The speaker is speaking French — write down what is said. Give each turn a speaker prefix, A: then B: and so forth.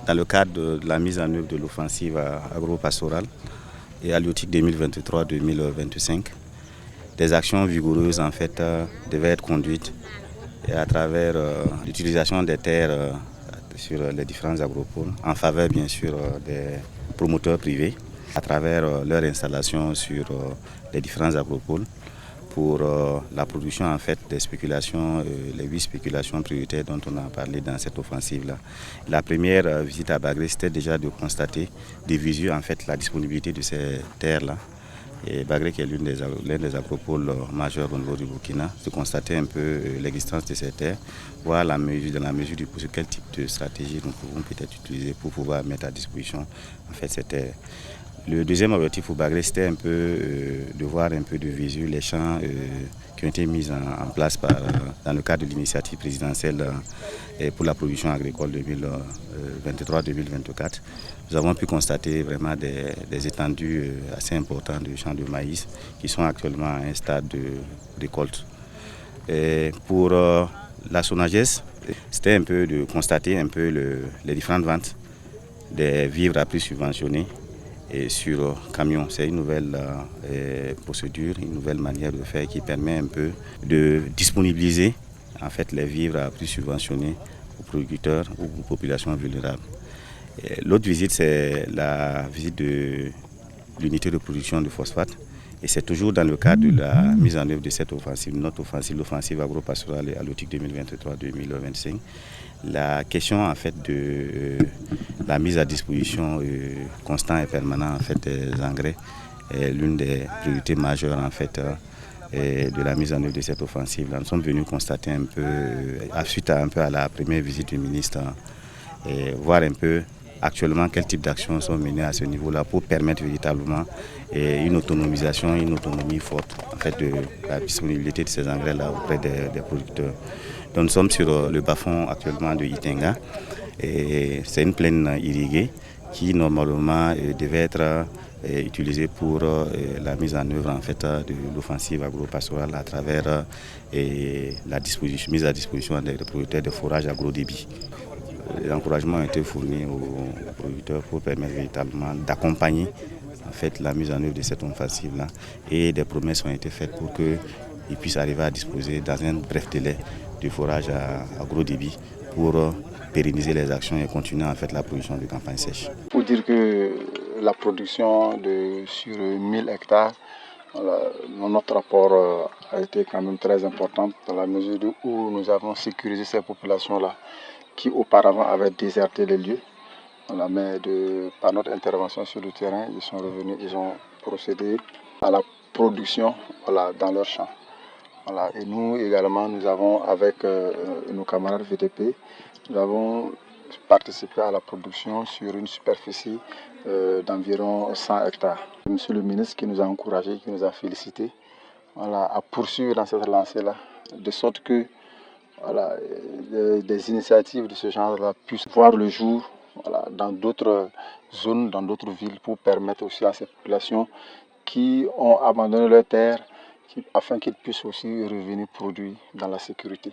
A: dans le cadre de la mise en œuvre de l'offensive agro-pastorale et halieutique 2023-2025, des actions vigoureuses en fait devaient être conduites et à travers l'utilisation des terres sur les différents agropoles en faveur bien sûr des promoteurs privés à travers leur installation sur les différents agropoles pour la production en fait des spéculations, les 8 spéculations prioritaires dont on a parlé dans cette offensive-là. La première visite à Bagré, c'était déjà de constater des visu en fait la disponibilité de ces terres-là. Et Bagré, qui est l'un des agropoles majeurs au niveau du Burkina, de constater un peu l'existence de ces terres, voir dans la mesure du possible quel type de stratégie nous pouvons peut-être utiliser pour pouvoir mettre à disposition en fait ces terres. Le deuxième objectif au Bagré, c'était un peu de voir un peu de visu les champs qui ont été mis en place dans le cadre de l'initiative présidentielle pour la production agricole 2023-2024. Nous avons pu constater vraiment des étendues assez importantes de champs de maïs qui sont actuellement à un stade de récolte. Pour la SONAGES, c'était un peu de constater un peu les différentes ventes des vivres à prix subventionnés et sur camion. C'est une nouvelle procédure, une nouvelle manière de faire qui permet un peu de disponibiliser en fait, les vivres à prix subventionnés aux producteurs ou aux populations vulnérables. L'autre visite, c'est la visite de l'unité de production de phosphate. Et c'est toujours dans le cadre de la mise en œuvre de cette offensive, notre offensive, l'offensive agro-pastorale et halieutique 2023-2025. La question en fait de la mise à disposition constante et permanente en fait, des engrais est l'une des priorités majeures en fait, de la mise en œuvre de cette offensive. Nous sommes venus constater un peu, suite à la première visite du ministre, voir un peu actuellement quel type d'actions sont menées à ce niveau-là pour permettre véritablement une autonomisation, une autonomie forte en fait, de la disponibilité de ces engrais-là auprès des producteurs. Donc, nous sommes sur le bas-fond actuellement de Itenga et c'est une plaine irriguée qui normalement devait être utilisée pour la mise en œuvre en fait, de l'offensive agro-pastorale à travers la mise à disposition des producteurs de forages agro-débit. Les encouragements ont été fournis aux producteurs pour permettre véritablement d'accompagner en fait, la mise en œuvre de cette offensive-là et des promesses ont été faites pour qu'ils puissent arriver à disposer dans un bref délai du forage à gros débit pour pérenniser les actions et continuer en fait, la production de campagne sèche.
B: Il faut dire que la production sur 1000 hectares, notre rapport a été quand même très important dans la mesure où nous avons sécurisé ces populations-là qui auparavant avaient déserté les lieux. Voilà, mais par notre intervention sur le terrain, ils sont revenus, ils ont procédé à la production voilà, dans leurs champs. Voilà. Et nous également, nous avons avec nos camarades VTP, nous avons participé à la production sur une superficie d'environ 100 hectares. Monsieur le ministre qui nous a encouragés, qui nous a félicités voilà, à poursuivre dans cette lancée-là, de sorte que voilà, des initiatives de ce genre-là puissent voir le jour voilà, dans d'autres zones, dans d'autres villes, pour permettre aussi à ces populations qui ont abandonné leurs terres afin qu'ils puissent aussi revenir produire dans la sécurité.